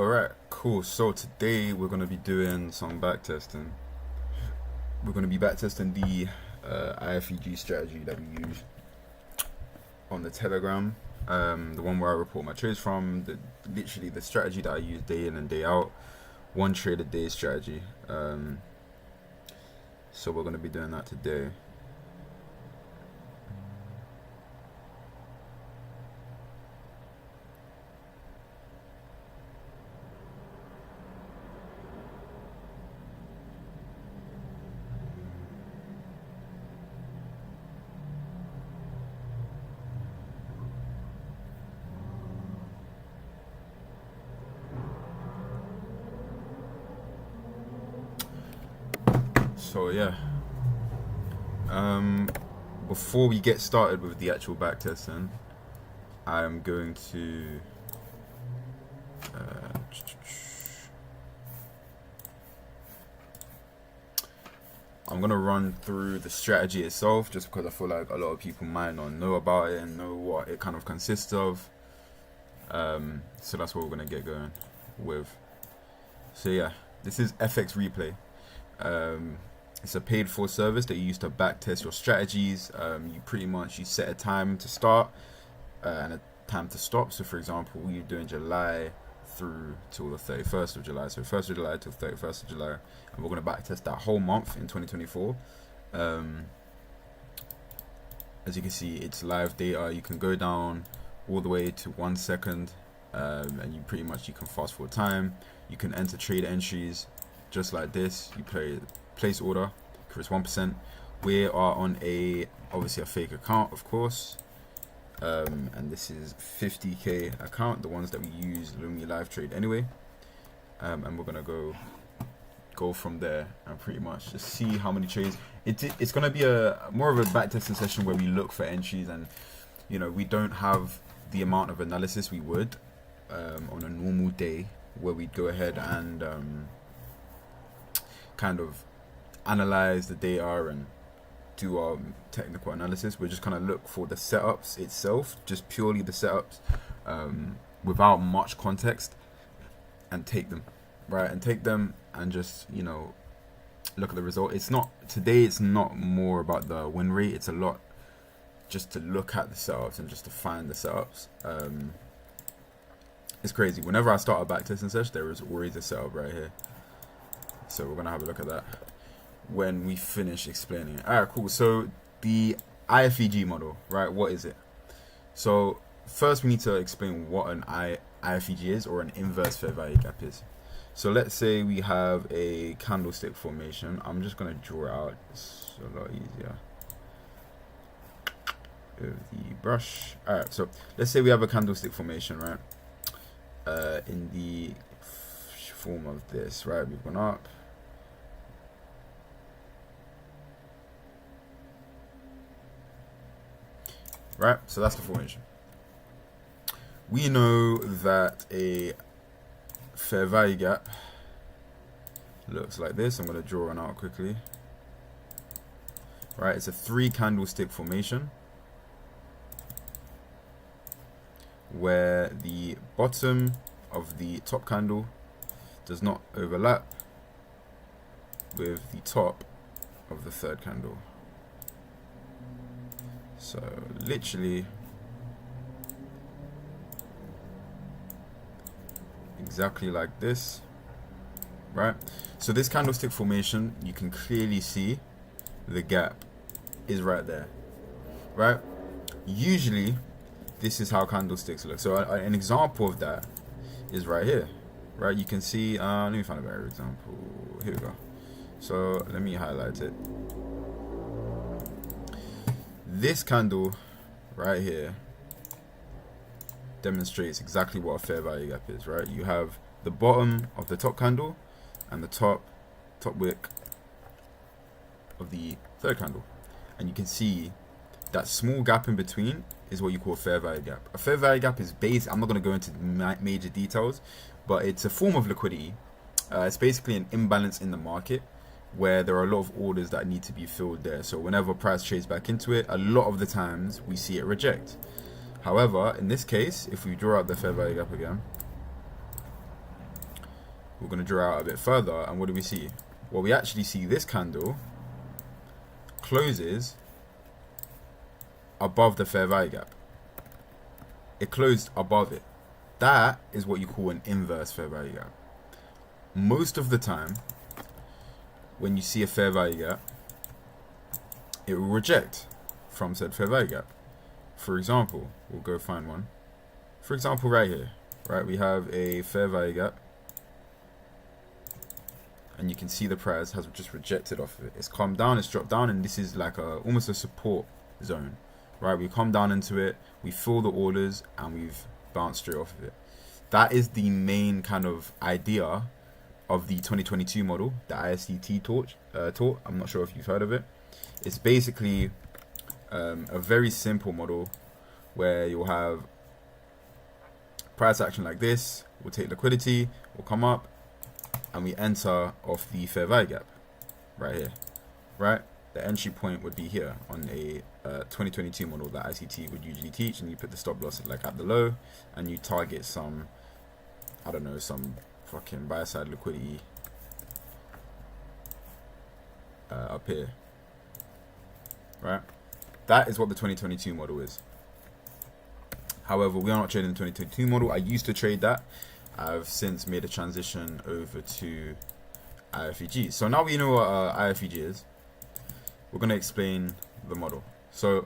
Alright, cool. So today we're going to be doing some back testing. We're going to be back testing the IFVG strategy that we use on the Telegram. The one where I report my trades from. Literally the strategy that I use day in and day out. One trade a day strategy. So we're going to be doing that today. So yeah, before we get started with the actual back testing, I'm going to run through the strategy itself, just because I feel like a lot of people might not know about it and know what it kind of consists of. So that's what we're gonna get going with. So yeah, this is FX Replay. It's a paid for service that you use to back test your strategies. You set a time to start and a time to stop. So for example, we're doing July through till the 31st of July. So 1st of July till 31st of July. And we're going to back test that whole month in 2024. As you can see, it's live data. You can go down all the way to 1 second. And you can fast forward time. You can enter trade entries just like this. You place order, increase 1%. We are on obviously a fake account, of course, and this is 50k account, the ones that we use when we live trade anyway. And we're gonna go from there and pretty much just see how many trades. It's gonna be more of a back testing session where we look for entries, and we don't have the amount of analysis we would on a normal day, where we'd go ahead and kind of analyze the data and do our technical analysis. We're just kind of look for the setups itself, just purely the setups, without much context, and take them and just look at the result. It's not more about the win rate. It's a lot just to look at the setups and just to find the setups. It's crazy. Whenever I start a backtesting session, there is always a setup right here. So we're gonna have a look at that when we finish explaining it. Alright, cool. So the IFVG model, right? What is it? So first we need to explain what an IFVG is, or an inverse fair value gap is. So let's say we have a candlestick formation. I'm just gonna draw it out. It's a lot easier with the brush. Alright, so let's say we have a candlestick formation, right? In the form of this, right? We've gone up, right? So that's the formation. We know that a fair value gap looks like this. I'm going to draw one out quickly. Right, it's a 3 candlestick formation where the bottom of the top candle does not overlap with the top of the third candle. So literally exactly like this, right? So this candlestick formation, you can clearly see the gap is right there, right? Usually this is how candlesticks look. So an example of that is right here, right? You can see, let me find a better example. Here we go. So let me highlight it. This candle right here demonstrates exactly what a fair value gap is, right? You have the bottom of the top candle and the top wick of the third candle, and you can see that small gap in between is what you call a fair value gap. A fair value gap is based, I'm not going to go into major details, but it's a form of liquidity. It's basically an imbalance in the market where there are a lot of orders that need to be filled there. So whenever price trades back into it, a lot of the times we see it reject. However, in this case, if we draw out the fair value gap again, we're going to draw out a bit further, and what do we see? Well, we actually see this candle closes above the fair value gap. It closed above it. That is what you call an inverse fair value gap. Most of the time, when you see a fair value gap, it will reject from said fair value gap. For example, we'll go find one. For example, right here, right, we have a fair value gap, and you can see the price has just rejected off of it. It's come down, it's dropped down, and this is like almost a support zone, right? We come down into it, we fill the orders, and we've bounced straight off of it. That is the main kind of idea of the 2022 model that IFVG taught. I'm not sure if you've heard of it. It's basically a very simple model where you'll have price action like this. We'll take liquidity, we'll come up, and we enter off the fair value gap right here, right? The entry point would be here on a 2022 model that ICT would usually teach, and you put the stop loss like at the low, and you target some, I don't know, some fucking buy side liquidity up here, right? That is what the 2022 model is. However, we are not trading the 2022 model. I used to trade that. I've since made a transition over to IFVG. So now we know what IFVG is. We're going to explain the model. So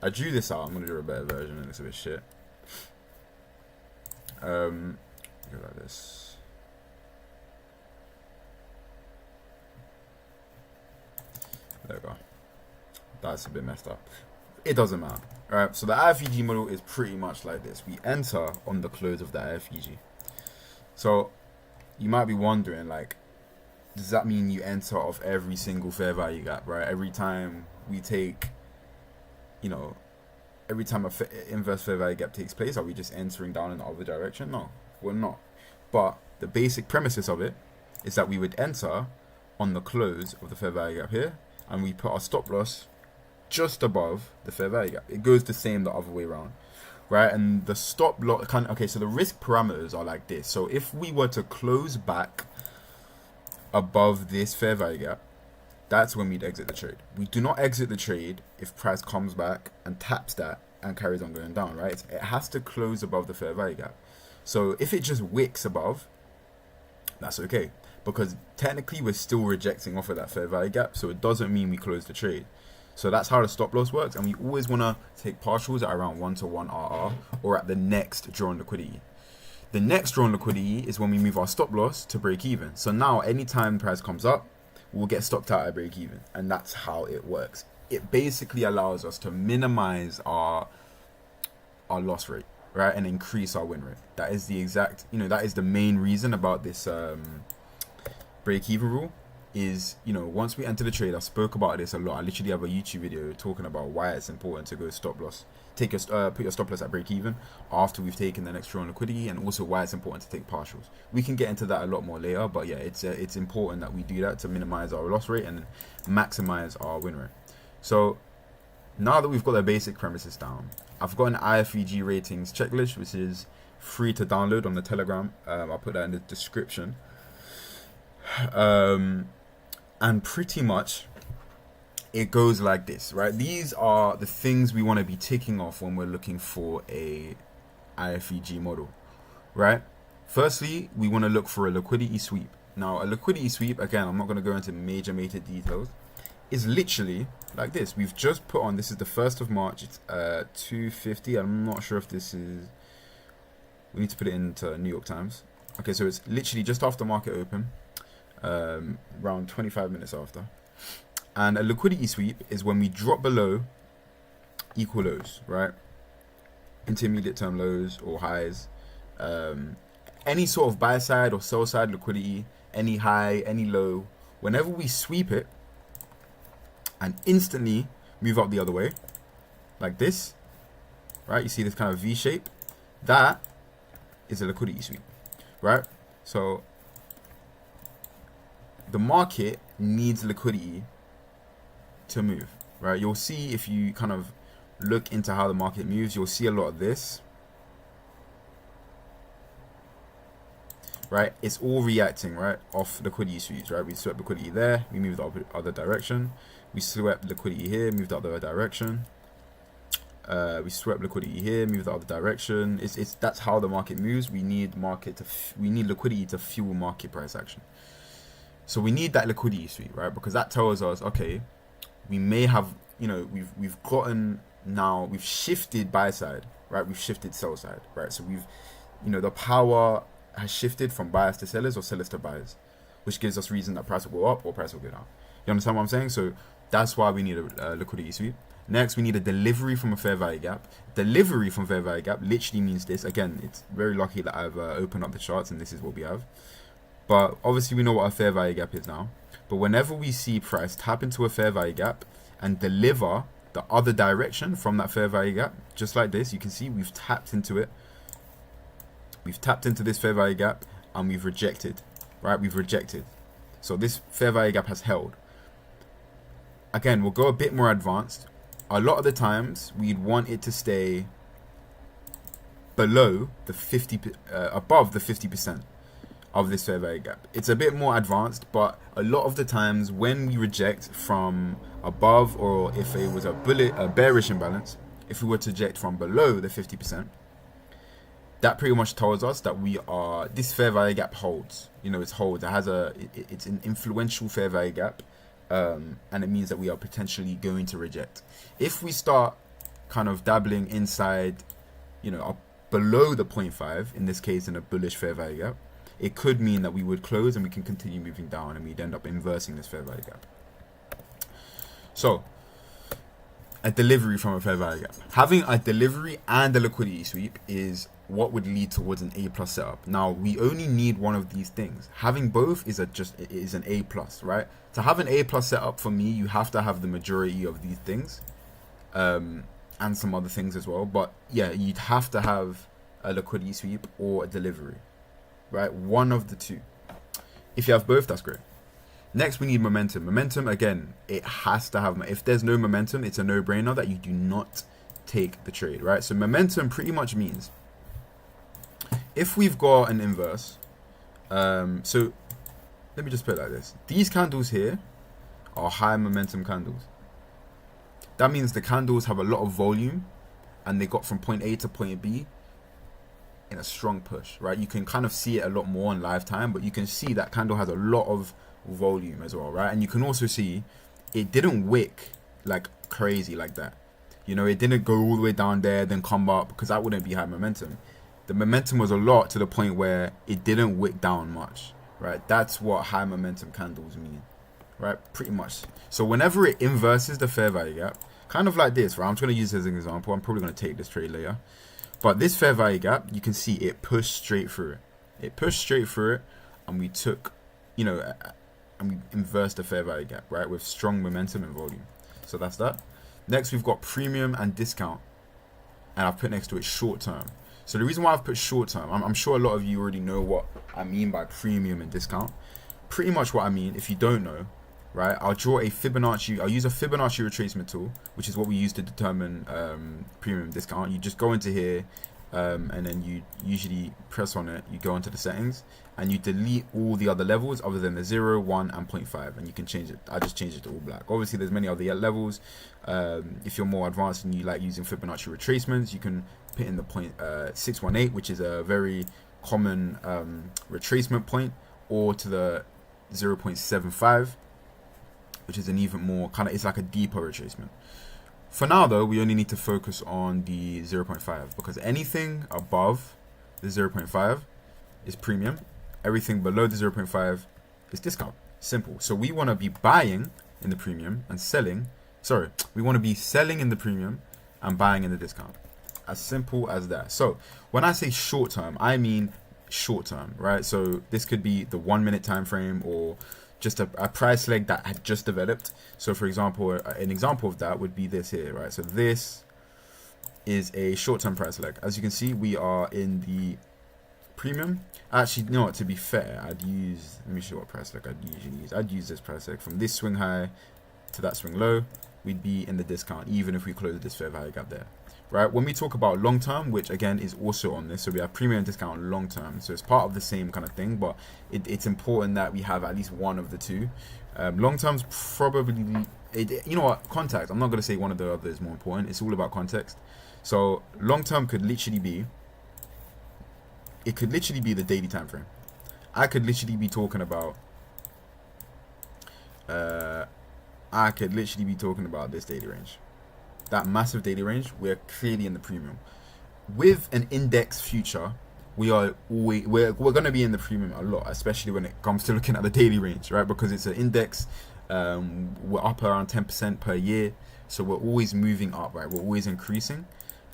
I drew this out. I'm going to do a better version. It looks a bit shit. Go like this. There we go. That's a bit messed up. It doesn't matter. Alright, so the IFVG model is pretty much like this. We enter on the close of the IFVG. So you might be wondering, like, does that mean you enter off every single fair value gap, right? Every time we take, you know, every time a inverse fair value gap takes place, are we just entering down in the other direction? No, we're not. But the basic premises of it is that we would enter on the close of the fair value gap here, and we put our stop loss just above the fair value gap. It goes the same the other way around, right? And the stop loss okay, so the risk parameters are like this. So if we were to close back above this fair value gap, that's when we'd exit the trade. We do not exit the trade if price comes back and taps that and carries on going down, right? It has to close above the fair value gap. So if it just wicks above, that's okay, because technically we're still rejecting off of that fair value gap, so it doesn't mean we close the trade. So that's how the stop loss works, and we always want to take partials at around 1-to-1 RR or at the next drawn liquidity. The next drawn liquidity is when we move our stop loss to break even. So now anytime price comes up, we'll get stopped out at break even, and that's how it works. It basically allows us to minimize our loss rate, right, and increase our win rate. That is the exact, that is the main reason about this break even rule. Is, once we enter the trade, I spoke about this a lot. I literally have a YouTube video talking about why it's important to go stop loss, put your stop loss at break even after we've taken the next drawn liquidity, and also why it's important to take partials. We can get into that a lot more later, but yeah, it's important that we do that to minimize our loss rate and maximize our win rate. So now that we've got the basic premises down, I've got an IFVG ratings checklist, which is free to download on the Telegram. I'll put that in the description. And pretty much it goes like this, right? These are the things we want to be ticking off when we're looking for a IFVG model, right? Firstly, we want to look for a liquidity sweep. Now, a liquidity sweep, again, I'm not going to go into major details, is literally like this. We've just put on, this is the 1st of March, it's 2:50. I'm not sure if this is, we need to put it into New York Times. Okay, so it's literally just after market open, around 25 minutes after. And a liquidity sweep is when we drop below equal lows, right? Intermediate term lows or highs, any sort of buy side or sell side liquidity, any high, any low, whenever we sweep it and instantly move up the other way like this, right? You see this kind of V shape, that is a liquidity sweep, right? So the market needs liquidity to move, right? You'll see, if you kind of look into how the market moves, you'll see a lot of this, right? It's all reacting, right, off liquidity sweeps, right? We swept liquidity there, we moved the other direction. We swept liquidity here, moved the other direction. We swept liquidity here, moved the other direction. It's that's how the market moves. We need liquidity to fuel market price action. So we need that liquidity sweep, right? Because that tells us, okay, we may have, we've shifted buy side, right? We've shifted sell side, right? So the power has shifted from buyers to sellers or sellers to buyers, which gives us reason that price will go up or price will go down. You understand what I'm saying? So that's why we need a liquidity sweep. Next, we need a delivery from a fair value gap. Delivery from fair value gap literally means this. Again, it's very lucky that I've opened up the charts and this is what we have. But obviously we know what a fair value gap is now. But whenever we see price tap into a fair value gap and deliver the other direction from that fair value gap, just like this, you can see we've tapped into it. We've tapped into this fair value gap and we've rejected, right? We've rejected. So this fair value gap has held. Again, we'll go a bit more advanced. A lot of the times we'd want it to stay below the above the 50% of this fair value gap. It's a bit more advanced, but a lot of the times when we reject from above, or if it was a bearish imbalance, if we were to reject from below the 50%, that pretty much tells us that this fair value gap holds. It holds. It's an influential fair value gap. And it means that we are potentially going to reject. If we start kind of dabbling inside, below the 0.5, in this case in a bullish fair value gap, it could mean that we would close and we can continue moving down and we'd end up inversing this fair value gap. So, a delivery from a fair value gap. Having a delivery and a liquidity sweep is what would lead towards an A+ setup. Now, we only need one of these things. Having both is an A+, right? To have an A+ setup, for me, you have to have the majority of these things, and some other things as well. But yeah, you'd have to have a liquidity sweep or a delivery, right? One of the two. If you have both, that's great. Next, we need momentum. Momentum, again, it has to have. If there's no momentum, it's a no-brainer that you do not take the trade, right? So momentum pretty much means if we've got an inverse, so let me just put it like this. These candles here are high momentum candles. That means the candles have a lot of volume and they got from point A to point B in a strong push, right? You can kind of see it a lot more in live time, but you can see that candle has a lot of volume as well, right? And you can also see it didn't wick like crazy like that. It didn't go all the way down there, then come up, because that wouldn't be high momentum. The momentum was a lot to the point where it didn't wick down much, right? That's what high momentum candles mean, right? Pretty much. So whenever it inverses the fair value gap, kind of like this, right? I'm just going to use this as an example. I'm probably going to take this trade later. But this fair value gap, you can see it pushed straight through it. It pushed straight through it, and we took, and we inversed the fair value gap, right? With strong momentum and volume. So that's that. Next, we've got premium and discount. And I've put next to it short term. So the reason why I've put short term, I'm sure a lot of you already know what I mean by premium and discount. Pretty much what I mean, if you don't know, right, I'll use a Fibonacci retracement tool, which is what we use to determine premium and discount. You just go into here, and then you usually press on it, you go into the settings, and you delete all the other levels other than the 0, 1, and 0.5, and you can change it. I just changed it to all black. Obviously, there's many other levels. If you're more advanced and you like using Fibonacci retracements, you can put in the point 618, which is a very common retracement point, or to the 0.75, which is an even more it's like a deeper retracement. For now though, we only need to focus on the 0.5, because anything above the 0.5 is premium, everything below the 0.5 is discount. Simple. So we want to be buying in the premium and selling, we want to be selling in the premium and buying in the discount. As simple as that. So when I say short term, I mean short term, right? So this could be the 1 minute time frame, or just a price leg that had just developed. So for example, an example of that would be this here, right? So this is a short-term price leg. As you can see, we are in the premium. Actually, no, to be fair, let me show you what price leg I'd usually use. I'd use this price leg from this swing high to that swing low. We'd be in the discount even if we close this fair value gap there, right? When we talk about long term, which again is also on this, so we have premium discount and long term, so it's part of the same kind of thing, but it's important that we have at least one of the two. Long term's probably, you know what, context. I'm not going to say one of the other is more important. It's all about context. So long term could literally be, it could literally be the daily time frame. I could literally be talking about this daily range. That massive daily range, we're clearly in the premium. With an index future, we're going to be in the premium a lot, especially when it comes to looking at the daily range, right? Because it's an index. We're up around 10% per year, so we're always moving up, right? We're always increasing.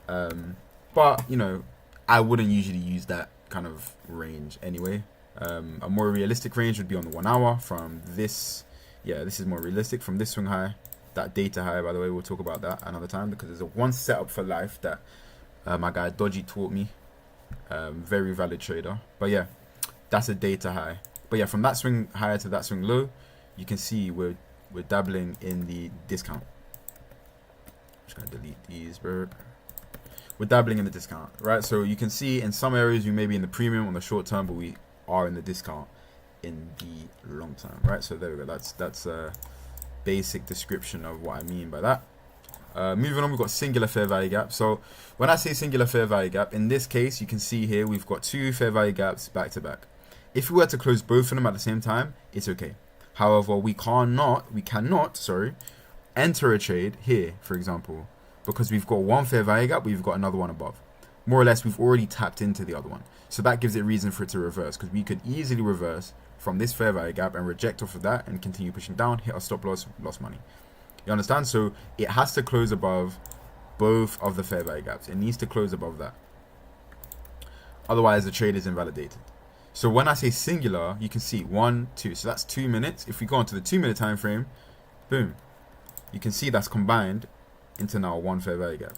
But you know, I wouldn't usually use that kind of range anyway. A more realistic range would be on the 1 hour from this. Yeah, this is more realistic from this swing high. That data high, by the way, we'll talk about that another time, because there's a one setup for life that my guy Dodgy taught me. Very valid trader. But yeah, that's a data high. But yeah, from that swing high to that swing low, you can see we're dabbling in the discount. Just gonna delete these, bro. We're dabbling in the discount, right? So you can see in some areas we may be in the premium on the short term, but we are in the discount in the long term, right? So there we go. That's a basic description of what I mean by that. Moving on, we've got singular fair value gap. So when I say singular fair value gap, in this case, you can see here we've got two fair value gaps back to back. If we were to close both of them at the same time, it's okay. However, we cannot, enter a trade here, for example, because we've got one fair value gap, we've got another one above. More or less, we've already tapped into the other one. So that gives it reason for it to reverse, because we could easily reverse from this fair value gap and reject off of that and continue pushing down, hit our stop loss, lost money. You understand? So it has to close above both of the fair value gaps. It needs to close above that. Otherwise, the trade is invalidated. So when I say singular, you can see 1, 2. So that's 2 minutes. If we go onto the 2-minute time frame, boom, you can see that's combined into now one fair value gap.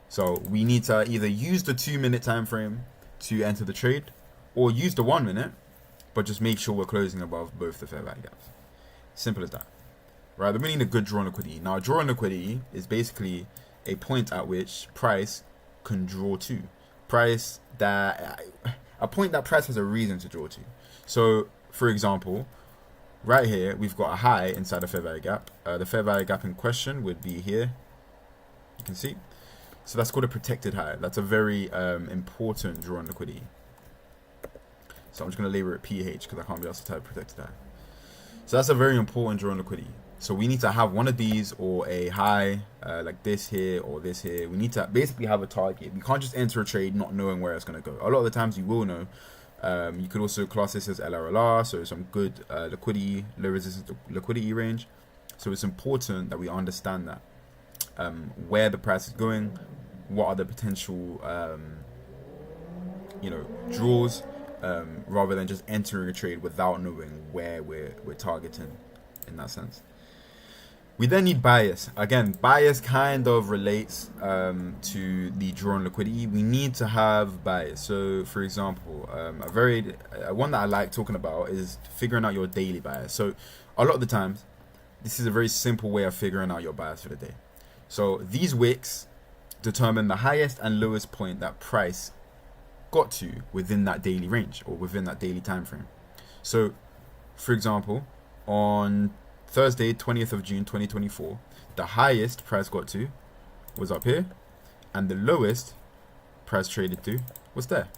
So we need to either use the 2-minute time frame to enter the trade, or use the 1 minute, but just make sure we're closing above both the fair value gaps. Simple as that. Right, we need a good draw on liquidity. Now, draw on liquidity is basically a point at which price can draw to. A point that price has a reason to draw to. So, for example, right here, we've got a high inside the fair value gap. The fair value gap in question would be here. You can see. So that's called a protected high. That's a very important draw on liquidity. So I'm just going to label it PH because I can't be able to type protected high. So that's a very important draw on liquidity. So we need to have one of these or a high like this here or this here. We need to basically have a target. We can't just enter a trade not knowing where it's going to go. A lot of the times you will know. You could also class this as LRLR, so some good liquidity, low resistance liquidity range. So it's important that we understand that where the price is going, what are the potential draws, rather than just entering a trade without knowing where we're targeting in that sense. We then need bias. Again, bias kind of relates to the draw on liquidity. We need to have bias. So, for example, one that I like talking about is figuring out your daily bias. So, a lot of the times, this is a very simple way of figuring out your bias for the day. So, these wicks determine the highest and lowest point that price got to within that daily range or within that daily time frame. So, for example, on Thursday, 20th of June, 2024, the highest price got to was up here, and the lowest price traded to was there.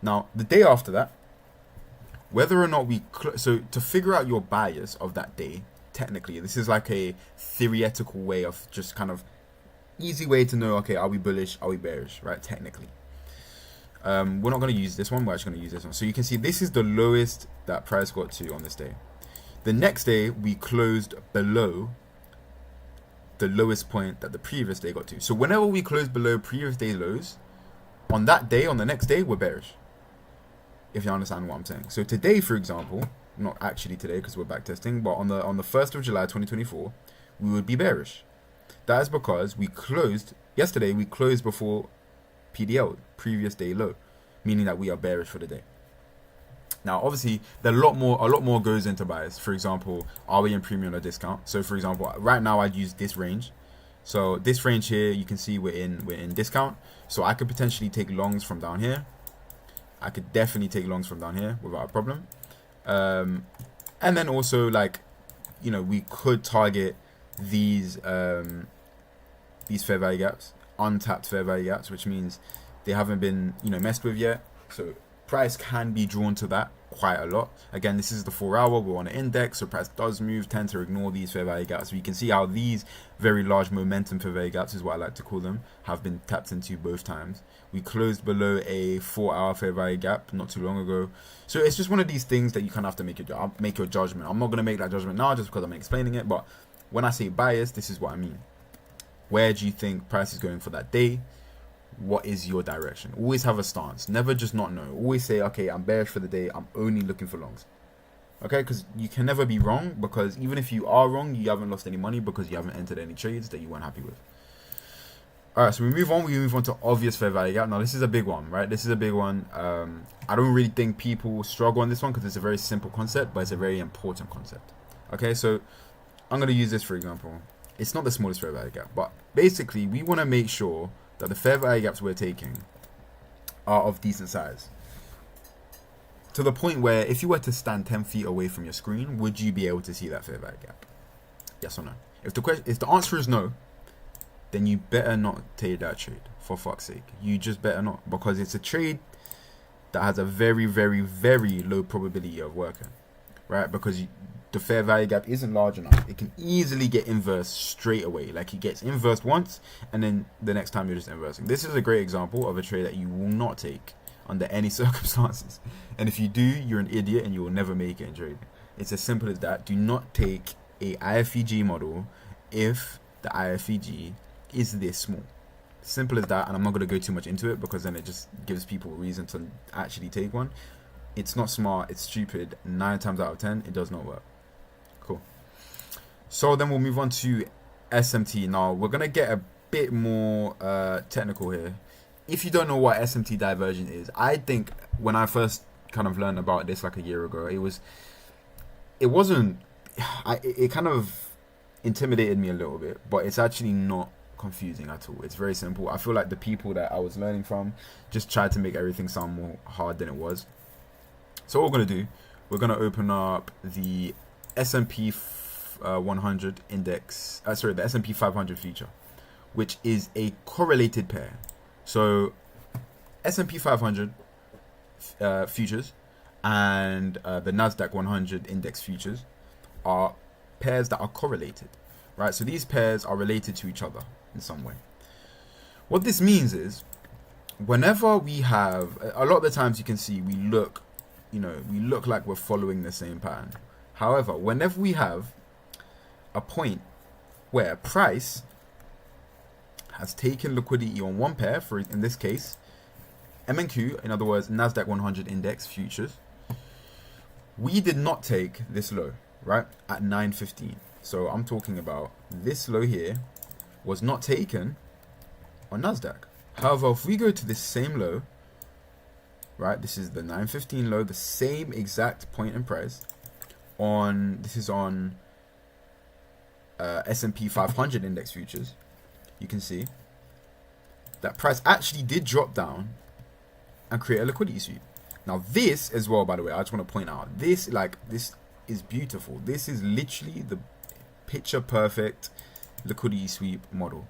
Now, the day after that, whether or not so to figure out your bias of that day, technically, this is like a theoretical way of just kind of easy way to know, okay, are we bullish, are we bearish, right? Technically. We're not going to use this one, we're actually going to use this one. So you can see this is the lowest that price got to on this day. The next day, we closed below the lowest point that the previous day got to. So whenever we close below previous day lows, on that day, on the next day, we're bearish. If you understand what I'm saying. So today, for example, not actually today because we're back testing, but on the 1st of July 2024, we would be bearish. That is because yesterday we closed before PDL, previous day low, meaning that we are bearish for the day. Now, obviously, a lot more goes into bias. For example, are we in premium or discount? So, for example, right now I'd use this range. So this range here, you can see we're in discount. So I could potentially take longs from down here. I could definitely take longs from down here without a problem. And then also, like, you know, we could target these fair value gaps, untapped fair value gaps, which means they haven't been, you know, messed with yet. So price can be drawn to that quite a lot. Again, this is the 4 hour, we're on an index, so price does move, tend to ignore these fair value gaps. So you can see how these very large momentum fair value gaps, is what I like to call them, have been tapped into both times. We closed below a 4 hour fair value gap not too long ago. So it's just one of these things that you kind of have to make your judgment. I'm not going to make that judgment now just because I'm explaining it, but when I say bias, this is what I mean. Where do you think price is going for that day? What is your direction? Always have a stance. Never just not know. Always say, okay, I'm bearish for the day. I'm only looking for longs. Okay, because you can never be wrong, because even if you are wrong, you haven't lost any money because you haven't entered any trades that you weren't happy with. All right, so we move on to obvious fair value gap. Now, this is a big one, right? This is a big one. I don't really think people struggle on this one because it's a very simple concept, but it's a very important concept. Okay, so I'm going to use this for example. It's not the smallest fair value gap, but basically we want to make sure that the fair value gaps we're taking are of decent size. To the point where if you were to stand 10 feet away from your screen, would you be able to see that fair value gap? Yes or no? If the answer is no, then you better not take that trade, for fuck's sake. You just better not, because it's a trade that has a very, very, very low probability of working, right? Because the fair value gap isn't large enough. It can easily get inversed straight away. Like, it gets inversed once, and then the next time you're just inversing. This is a great example of a trade that you will not take under any circumstances. And if you do, you're an idiot and you will never make it in trading. It's as simple as that. Do not take a IFVG model if the IFVG is this small. Simple as that. And I'm not going to go too much into it because then it just gives people a reason to actually take one. It's not smart. It's stupid. 9 times out of 10, it does not work. Cool. So then we'll move on to SMT. Now we're going to get a bit more technical here. If you don't know what SMT divergence is, I think when I first kind of learned about this like a year ago, it kind of intimidated me a little bit, but it's actually not confusing at all. It's very simple. I feel like the people that I was learning from just tried to make everything sound more hard than it was. So what we're going to do, we're going to open up the S&P 100 index, the S&P 500 future, which is a correlated pair. So S&P 500 futures and the Nasdaq 100 index futures are pairs that are correlated, right? So these pairs are related to each other in some way. What this means is, whenever we have, a lot of the times you can see we look like we're following the same pattern. However, whenever we have a point where price has taken liquidity on one pair, for in this case MNQ, in other words Nasdaq 100 index futures, we did not take this low, right, at 9.15. So I'm talking about this low here was not taken on Nasdaq. However, if we go to this same low, right, this is the 9.15 low, the same exact point in price on, this is on S&P 500 index futures, you can see that price actually did drop down and create a liquidity sweep. Now this as well, by the way, I just want to point out, this is beautiful. This is literally the picture perfect liquidity sweep model.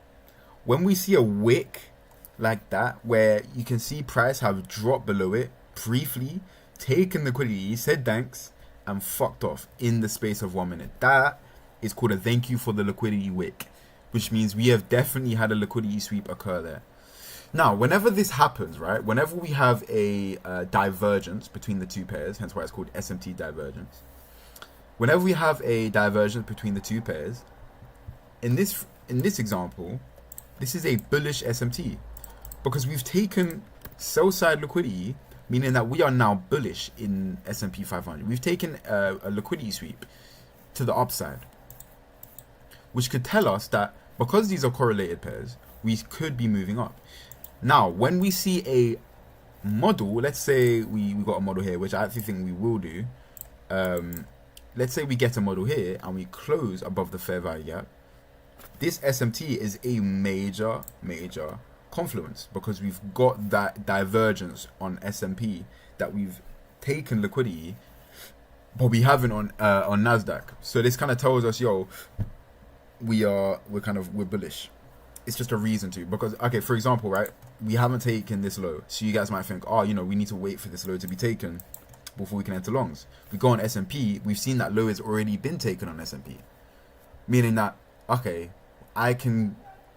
When we see a wick like that, where you can see price have dropped below it, briefly taken liquidity, said thanks, and fucked off in the space of 1 minute, that is called a thank you for the liquidity wick, which means we have definitely had a liquidity sweep occur there. Now, whenever this happens, right, whenever we have a divergence between the two pairs, hence why it's called SMT divergence, whenever we have a divergence between the two pairs, in this example, this is a bullish SMT, because we've taken sell side liquidity, meaning that we are now bullish in S&P 500. We've taken a liquidity sweep to the upside, which could tell us that because these are correlated pairs, we could be moving up. Now, when we see a model, let's say we got a model here, which I actually think we will do. Let's say we get a model here and we close above the fair value gap. this SMT is a major confluence, because we've got that divergence on S&P that we've taken liquidity, but we haven't on Nasdaq. So this kind of tells us, yo, we're bullish. It's just a reason to, because, okay, for example, right, we haven't taken this low, so you guys might think, oh, you know, we need to wait for this low to be taken before we can enter longs. We go on S&P, we've seen that low has already been taken on S&P, meaning that, okay, I can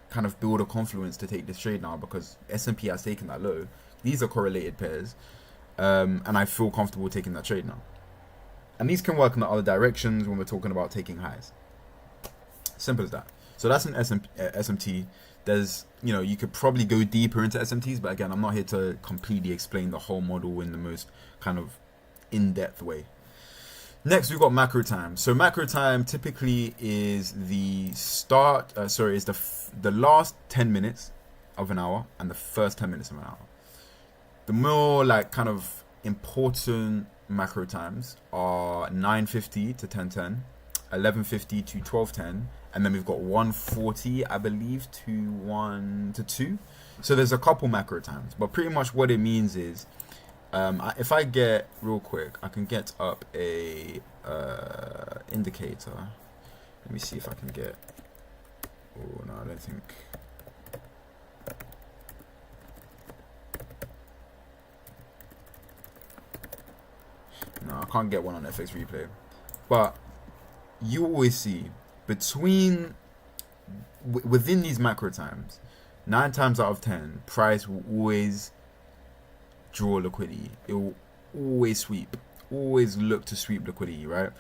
kind of build a confluence to take this trade now because S&P has taken that low. These are correlated pairs, and I feel comfortable taking that trade now. And these can work in the other directions when we're talking about taking highs. Simple as that. So that's an SMT. There's, you know, you could probably go deeper into SMTs, but again, I'm not here to completely explain the whole model in the most kind of in-depth way. Next, we've got macro time. So macro time typically is the the last 10 minutes of an hour and the first 10 minutes of an hour. The more like kind of important macro times are 9:50 to 10:10, 11:50 to 12:10, and then we've got 1:40, I believe, to 1 to 2. So there's a couple macro times, but pretty much what it means is, if I get real quick, I can get up a indicator. Let me see if I can get. Oh no, I don't think. No, I can't get one on FX replay. But you always see within these macro times, 9 times out of 10, price will always draw liquidity. It will always sweep. Always look to sweep liquidity, right?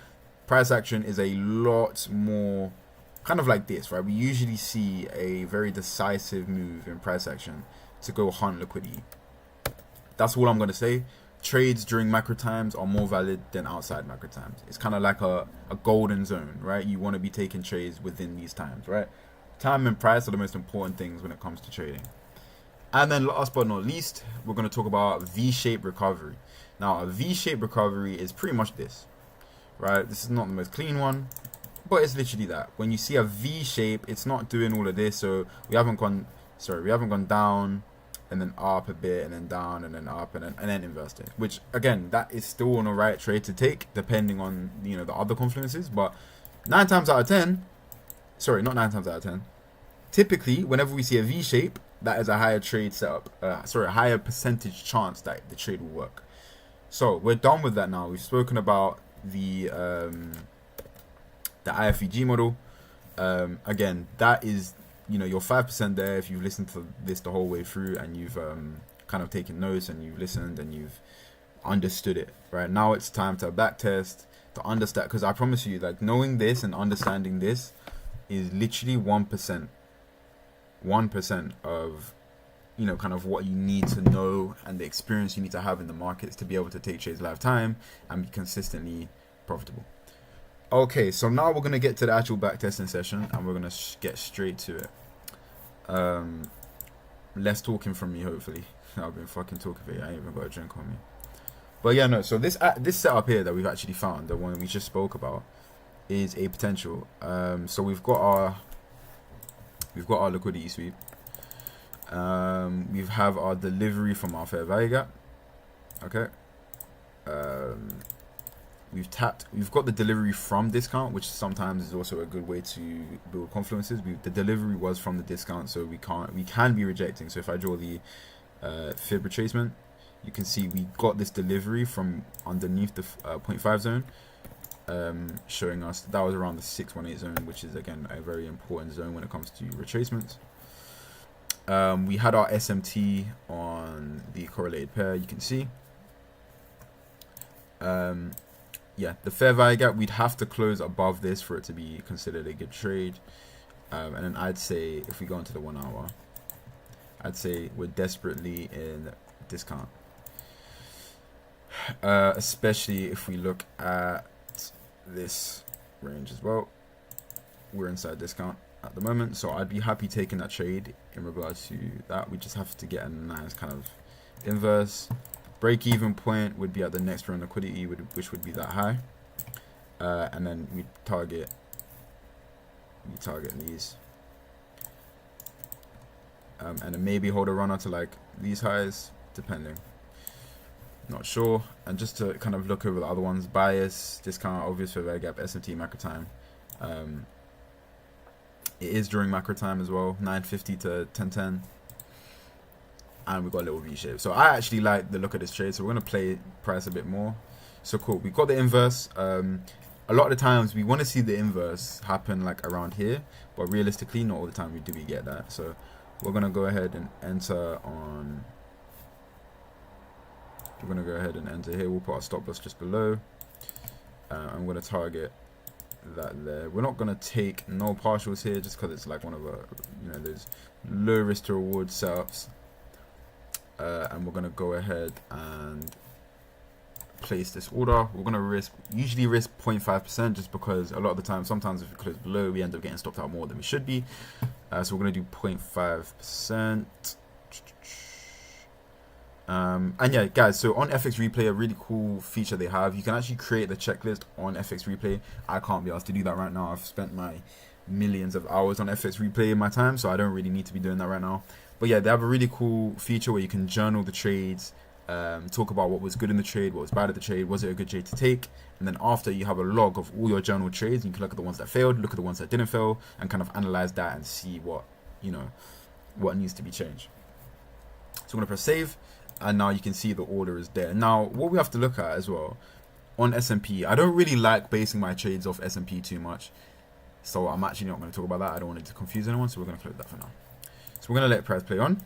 Price action is a lot more kind of like this, right? We usually see a very decisive move in price action to go hunt liquidity. That's all I'm going to say. Trades during macro times are more valid than outside macro times. It's kind of like a golden zone, right? You want to be taking trades within these times, right? Time and price are the most important things when it comes to trading. And then last but not least, we're going to talk about V-shaped recovery. Now, a V-shaped recovery is pretty much this, right? This is not the most clean one, but it's literally that. When you see a V-shape, it's not doing all of this. So we haven't gone down and then up a bit and then down and then up and then inverted. Which again, that is still on the right trade to take, depending on, you know, the other confluences. But 9 times out of 10, sorry, not 9 times out of 10. Typically, whenever we see a V-shape, that is a higher trade setup. A higher percentage chance that the trade will work. So we're done with that now. We've spoken about the IFVG model. Again, that is, you know, your 5% there if you've listened to this the whole way through and you've kind of taken notes and you've listened and you've understood it. Right now, it's time to backtest to understand, because I promise you, like, knowing this and understanding this is literally 1%. 1% of, you know, kind of what you need to know and the experience you need to have in the markets to be able to take trades lifetime and be consistently profitable. Okay, so now we're going to get to the actual backtesting session and we're going to get straight to it. Less talking from me, hopefully. I've been fucking talking for you. I ain't even got a drink on me. But yeah, no, so this setup here that we've actually found, the one we just spoke about, is a potential. So we've got our liquidity sweep. We have our delivery from our fair value gap. Okay. We've got the delivery from discount, which sometimes is also a good way to build confluences. The delivery was from the discount, so we can be rejecting. So if I draw the fib retracement, you can see we got this delivery from underneath the 0.5 zone, showing us that was around the 618 zone, which is again a very important zone when it comes to retracements. We had our SMT on the correlated pair, you can see. Yeah, the fair value gap, we'd have to close above this for it to be considered a good trade. And then I'd say if we go into the 1 hour, I'd say we're desperately in discount. Especially if we look at this range as well. We're inside discount at the moment, so I'd be happy taking that trade in regards to that. We just have to get a nice kind of inverse. Break-even point would be at the next round liquidity, which would be that high, and then we target these. and then maybe hold a runner to like these highs, depending. Not sure. And just to kind of look over the other ones, bias, discount, obvious fair value gap, SMT, macro time. It is during macro time as well, 9:50 to 10:10. And we've got a little V shape. So I actually like the look of this trade. So we're going to play price a bit more. So cool. We've got the inverse. A lot of the times we want to see the inverse happen like around here. But realistically, not all the time we get that. So we're going to go ahead and enter on. We're going to go ahead and enter here. We'll put our stop loss just below. I'm going to target that there. We're not going to take no partials here just because it's like one of our, those low risk to reward setups. And we're going to go ahead and place this order. We're going to usually risk 0.5% just because a lot of the time, sometimes if we close below, we end up getting stopped out more than we should be. So we're going to do 0.5%. And yeah, guys, so on FX Replay, a really cool feature they have, you can actually create the checklist on FX Replay. I can't be asked to do that right now. I've spent my millions of hours on FX Replay in my time, so I don't really need to be doing that right now. But yeah, they have a really cool feature where you can journal the trades, talk about what was good in the trade, what was bad at the trade, was it a good trade to take, and then after you have a log of all your journal trades, and you can look at the ones that failed, look at the ones that didn't fail, and kind of analyze that and see what needs to be changed. So I'm gonna press save, and now you can see the order is there. Now what we have to look at as well on S&P, I don't really like basing my trades off S&P too much, so I'm actually not going to talk about that. I don't want it to confuse anyone, so we're going to close that for now. So we're going to let price play on.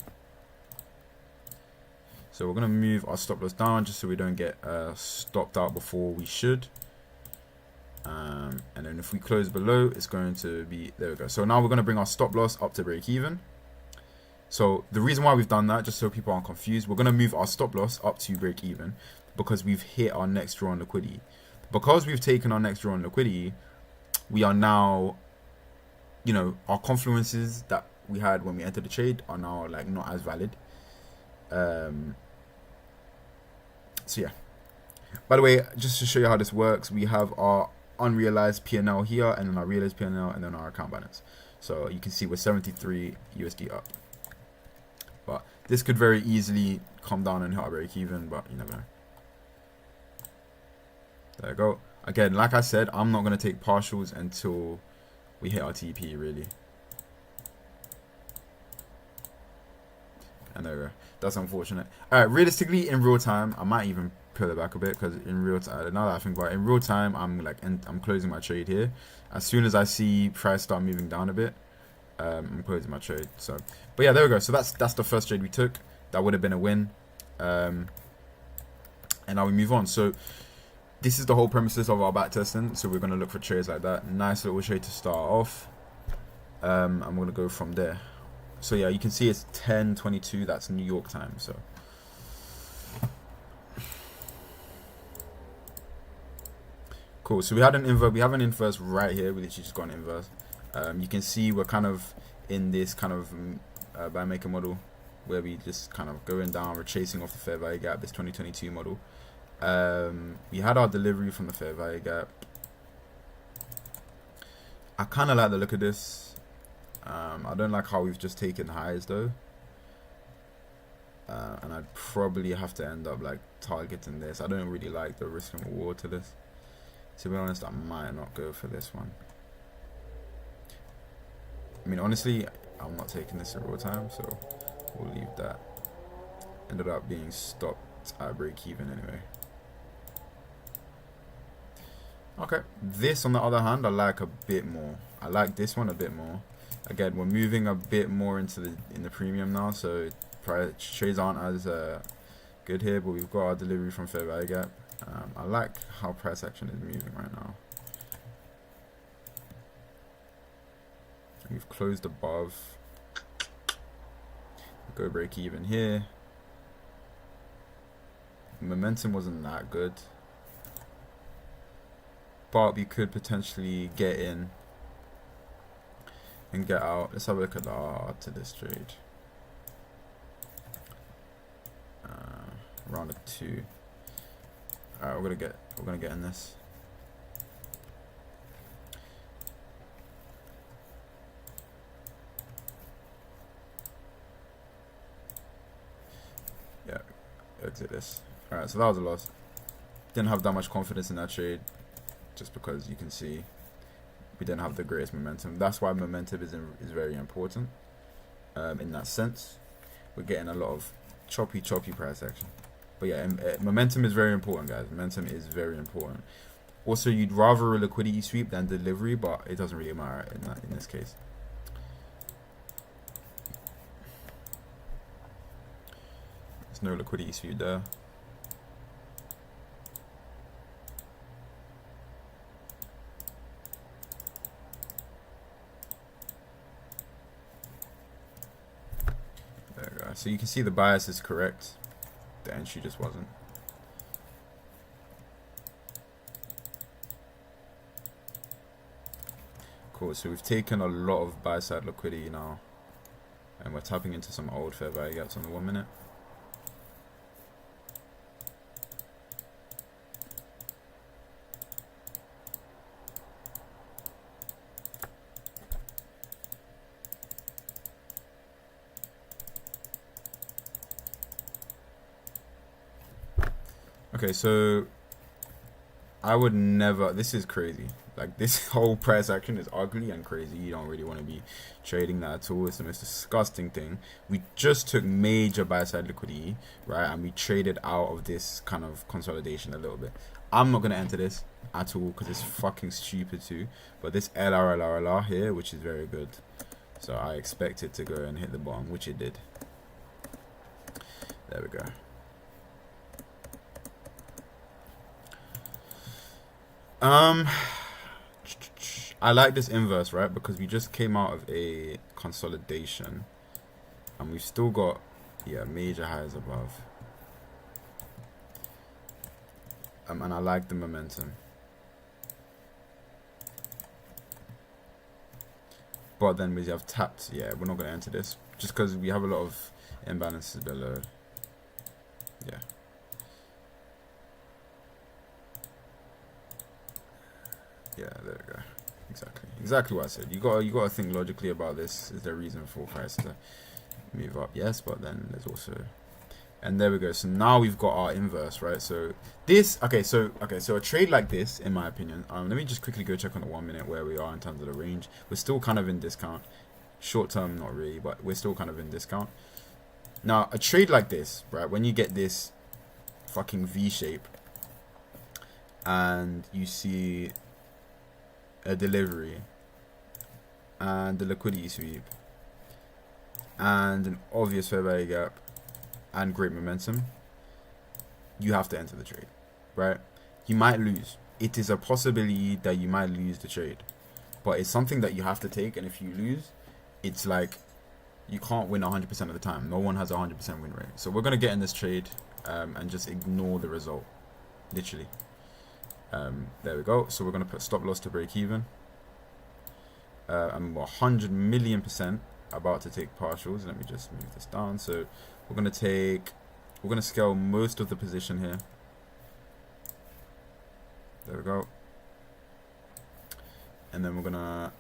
So we're going to move our stop loss down just so we don't get stopped out before we should. And then if we close below, it's going to be, there we go. So now we're going to bring our stop loss up to break even. So the reason why we've done that, just so people aren't confused, we're going to move our stop loss up to break even because we've hit our next draw on liquidity. Because we've taken our next draw on liquidity, we are now, our confluences that we had when we entered the trade are now like not as valid. So yeah. By the way, just to show you how this works, we have our unrealized P&L here, and then our realized P&L, and then our account balance. So you can see we're 73 USD up. But this could very easily come down and hit our break even, but you never know. There you go. Again, like I said, I'm not going to take partials until we hit our TP, really. And there we go. That's unfortunate. Alright, realistically, in real time, I might even pull it back a bit, because in real time, now that I think about it, in real time, I'm closing my trade here. As soon as I see price start moving down a bit, I'm closing my trade. So, but yeah, there we go. So that's the first trade we took. That would have been a win. And now we move on. So this is the whole premises of our back testing. So we're going to look for trades like that. Nice little trade to start off. I'm going to go from there. So yeah, you can see it's 10:22. That's New York time. So cool. So we had an inverse. We have an inverse right here. We literally just got an inverse. You can see we're kind of in this kind of buy maker model where we just kind of going down. We're chasing off the fair value gap. This 2022 model. We had our delivery from the fair value gap. I kind of like the look of this. I don't like how we've just taken highs though. And I'd probably have to end up like targeting this. I don't really like the risk and reward to this. To be honest, I might not go for this one. I mean, honestly, I'm not taking this at real time, so we'll leave that. Ended up being stopped at break even anyway. Okay, this on the other hand, I like a bit more. I like this one a bit more. Again, we're moving a bit more into the premium now, so trades aren't as good here, but we've got our delivery from fair value gap. I like how price action is moving right now. We've closed above. Go break even here. Momentum wasn't that good, but we could potentially get in and get out. Let's have a look at the R to this trade. Round of 2. Alright, we're gonna get in this. exit this. Alright, so that was a loss. Didn't have that much confidence in that trade, just because you can see we didn't have the greatest momentum. That's why momentum is very important. In that sense, we're getting a lot of choppy price action. But yeah, momentum is very important, guys. Momentum is very important. Also, you'd rather a liquidity sweep than delivery, but it doesn't really matter in this case. There's no liquidity sweep there. There we go. So you can see the bias is correct. The entry just wasn't. Cool, so we've taken a lot of buy side liquidity now, and we're tapping into some old fair value gaps on the 1 minute. Okay, so I would never, this is crazy. Like, this whole price action is ugly and crazy. You don't really want to be trading that at all. It's the most disgusting thing. We just took major buy side liquidity, right? And we traded out of this kind of consolidation a little bit. I'm not going to enter this at all because it's fucking stupid too. But this LR here, which is very good. So I expect it to go and hit the bottom, which it did. There we go. I like this inverse, right? Because we just came out of a consolidation and we've still got, yeah, major highs above. And I like the momentum. But then we have tapped, yeah, we're not going to enter this just because we have a lot of imbalances below. Yeah. Yeah, there we go. Exactly what I said. You gotta think logically about this. Is there a reason for price to move up? Yes, but then there's also, and there we go. So now we've got our inverse, right? So this, so a trade like this, in my opinion, let me just quickly go check on the 1 minute where we are in terms of the range. We're still kind of in discount. Short term, not really, but we're still kind of in discount. Now, a trade like this, right? When you get this fucking V shape, and you see a delivery and the liquidity sweep and an obvious fair value gap and great momentum, you have to enter the trade, right? You might lose. It is a possibility that you might lose the trade, but it's something that you have to take. And if you lose, it's like you can't win 100% of the time. No one has a 100% win rate. So we're going to get in this trade and just ignore the result, literally. There we go. So we're going to put stop loss to break even. I'm 100 million% about to take partials. Let me just move this down. So we're going to scale most of the position here. There we go. And then we're going to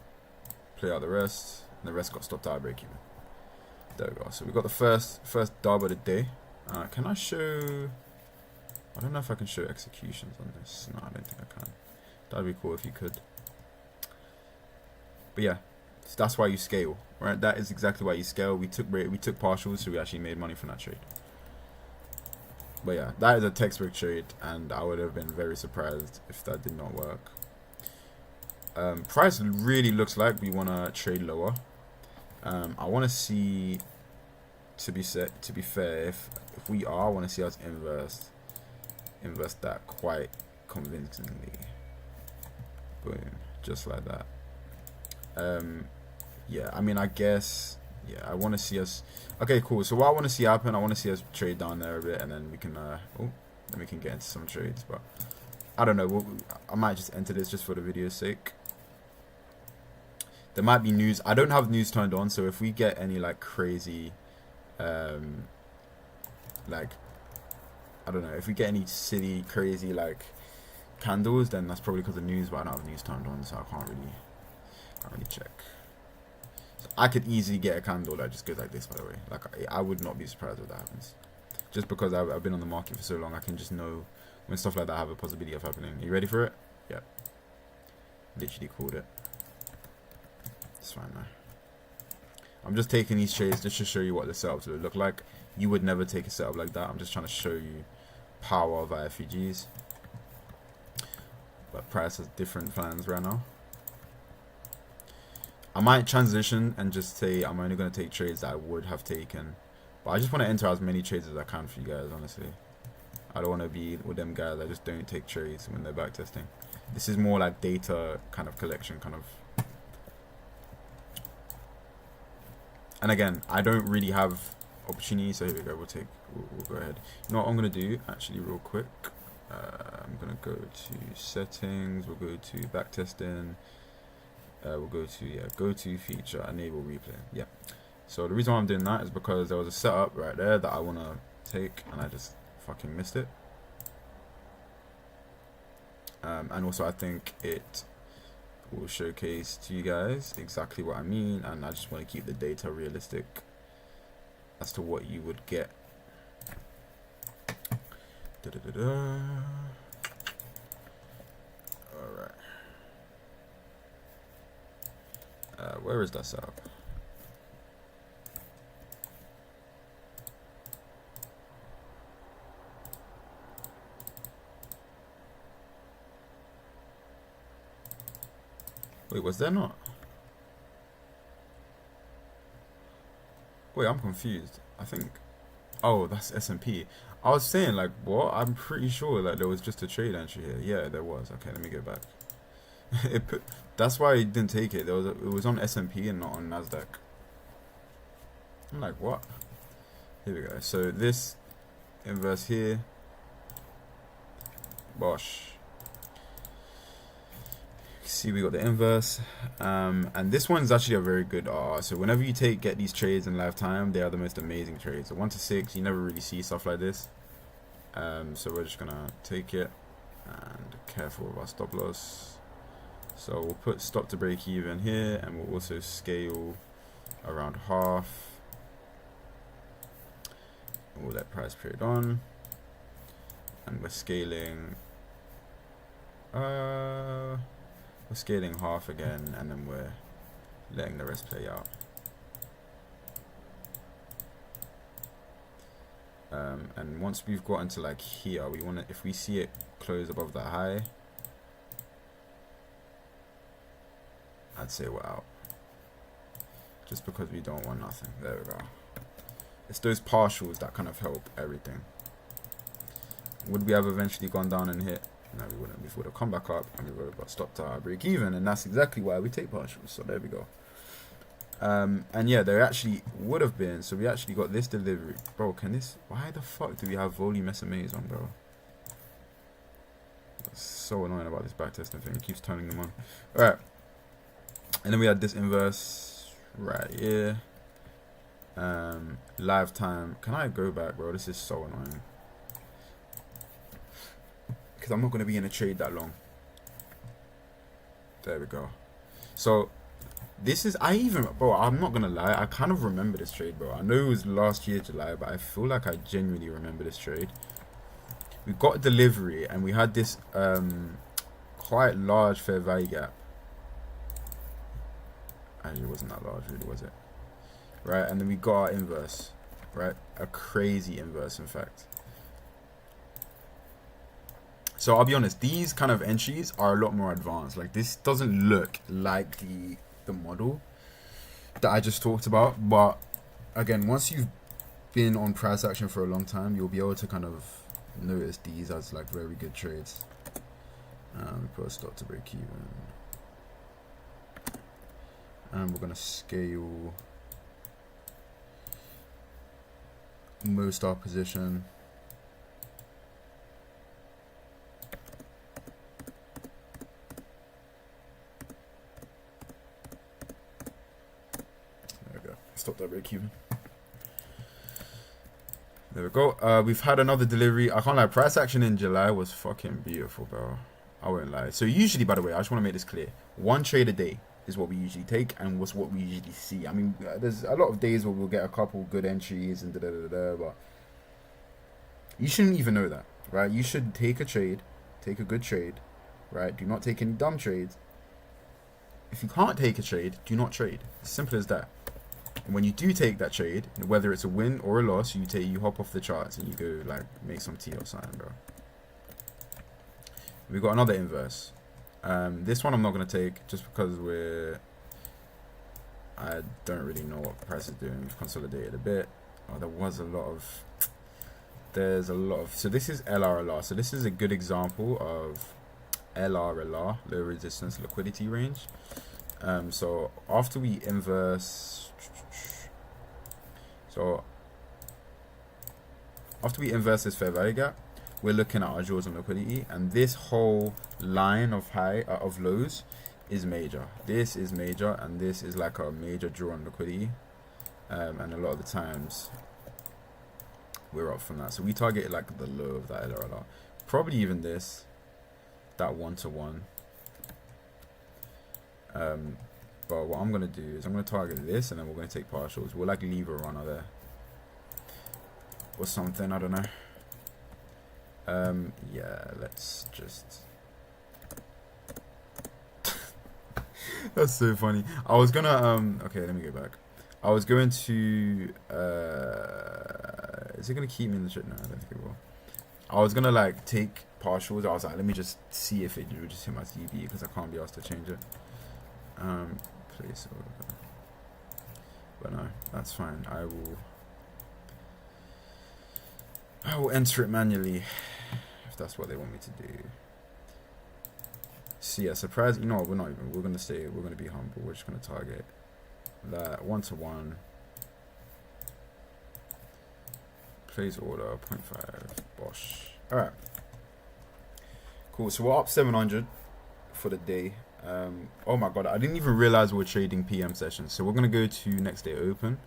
play out the rest. And the rest got stopped out of break even. There we go. So we got the first dub of the day. Can I show? I don't know if I can show executions on this. No, I don't think I can. That'd be cool if you could. But yeah, so that's why you scale, right? That is exactly why you scale. We took partials, so we actually made money from that trade. But yeah, that is a textbook trade, and I would have been very surprised if that did not work. Price really looks like we want to trade lower. I want to see, to be fair, if we are, I want to see us invest that quite convincingly. Boom, just like that. Yeah, I mean, I guess, yeah, I want to see us. Okay, cool. So what I want to see happen, I want to see us trade down there a bit, and then we can then we can get into some trades. But I don't know, I might just enter this just for the video's sake. There might be news. I don't have news turned on, so if we get any like crazy like, I don't know, if we get any silly crazy like candles, then that's probably because of news, but I don't have news turned on, so I can't really check. So I could easily get a candle that just goes like this, by the way. Like, I would not be surprised if that happens. just because I've been on the market for so long, I can just know when stuff like that have a possibility of happening. Are you ready for it? Yeah. Literally called it. It's fine now. I'm just taking these trades just to show you what the setups would look like. You would never take a setup like that. I'm just trying to show you power of IFVGs. But price has different plans right now. I might transition and just say I'm only going to take trades that I would have taken. But I just want to enter as many trades as I can for you guys, honestly. I don't want to be with them guys that just don't take trades when they're backtesting. This is more like data kind of collection, kind of. And again, I don't really have opportunities, so here we go. We'll go ahead. You know what I'm gonna do actually, real quick. I'm gonna go to settings. We'll go to backtesting. We'll go to go to feature, enable replay. Yeah. So the reason why I'm doing that is because there was a setup right there that I wanna take, and I just fucking missed it. And also I think it will showcase to you guys exactly what I mean, and I just want to keep the data realistic as to what you would get. Alright. Where is that setup? Wait, was there not? Wait, I'm confused. I think... Oh, that's S&P. I was saying, like, what? I'm pretty sure that there was just a trade entry here. Yeah, there was. Okay, let me go back. That's why I didn't take it. It was on S&P and not on NASDAQ. I'm like, what? Here we go. So this inverse here. Bosh. See, we got the inverse, and this one's actually a very good so whenever you get these trades in lifetime, they are the most amazing trades. So 1 to 6, you never really see stuff like this. So we're just gonna take it, and careful with our stop loss. So we'll put stop to break even here, and we'll also scale around half. We'll let price period on, and we're scaling we're scaling half again, and then we're letting the rest play out. And once we've gotten to like here, we want to, if we see it close above that high, I'd say we're out. Just because we don't want nothing. There we go. It's those partials that kind of help everything. Would we have eventually gone down and hit? No, we wouldn't. We would have come back up, and we would have got stopped at our break even, and that's exactly why we take partials. So there we go. And yeah, there actually would have been. So we actually got this delivery, bro. Can this? Why the fuck do we have volume SMAs on, bro? That's so annoying about this backtesting thing. It keeps turning them on. All right. And then we had this inverse right here. Live time. Can I go back, bro? This is so annoying. Because I'm not going to be in a trade that long. There we go. So this is, bro, I'm not going to lie, I kind of remember this trade, bro. I know it was last year July, but I feel like I genuinely remember this trade. We got a delivery, and we had this quite large fair value gap. Actually, it wasn't that large, really, was it? Right, and then we got our inverse, right? A crazy inverse, in fact. So I'll be honest, these kind of entries are a lot more advanced. Like, this doesn't look like the model that I just talked about. But again, once you've been on price action for a long time, you'll be able to kind of notice these as like very good trades. Put a stop to break even. And we're gonna scale most our position. Stop that break even. There we go. We've had another delivery. I can't lie, price action in July was fucking beautiful, bro. I won't lie. So usually, by the way, I just want to make this clear. 1 trade a day is what we usually take, and what's what we usually see. I mean, there's a lot of days where we'll get a couple good entries and but You shouldn't even know that, right? You should take a trade, take a good trade, right? Do not take any dumb trades. If you can't take a trade, do not trade. As simple as that. And when you do take that trade, whether it's a win or a loss, you hop off the charts and you go like make some tea or something, bro. We got another inverse. This one I'm not gonna take just because I don't really know what the price is doing. We've consolidated a bit. Oh, there's a lot of, so this is LRLR. So this is a good example of LRLR, low resistance liquidity range. So after we inverse, this fair value gap, we're looking at our jaws on liquidity, and this whole line of lows is major. This is major, and this is like a major draw on liquidity, and a lot of the times we're up from that. So we target like the low of that LRLR, probably even this, that 1-to-1. But what I'm gonna do is I'm gonna target this, and then we're gonna take partials. We'll like leave a runner there or something, I don't know. Yeah, let's just that's so funny. I was gonna okay, let me go back. I was going to is it gonna keep me in the shit? No, I don't think it will. I was gonna like take partials. I was like, let me just see if it would just hit my CB, because I can't be asked to change it. Place order. But no, that's fine. I will enter it manually if that's what they want me to do. So yeah, surprise. You know what? We're gonna be humble. We're just gonna target that 1-to-1. Place order 0.5. Bosh. All right. Cool. So we're up 700 for the day. Oh my god, I didn't even realize we were trading PM sessions. So we're gonna go to next day open,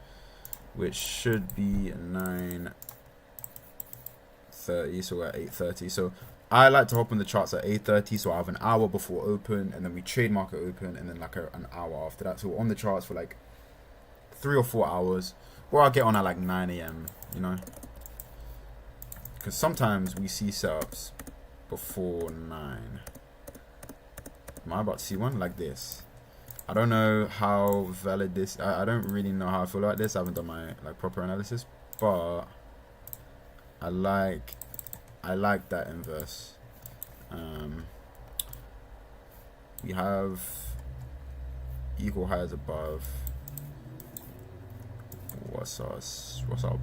which should be 9:30. So we're at 8:30. So I like to hop on the charts at 8:30, so I have an hour before open, and then we trade market open, and then like an hour after that. So we're on the charts for like 3 or 4 hours, or I'll get on at like 9 a.m. You know, because sometimes we see setups before 9. Am I about to see one like this? I don't know how valid this. I don't really know how I feel about this. I haven't done my like proper analysis, but I like that inverse. We have equal highs above. What's our sell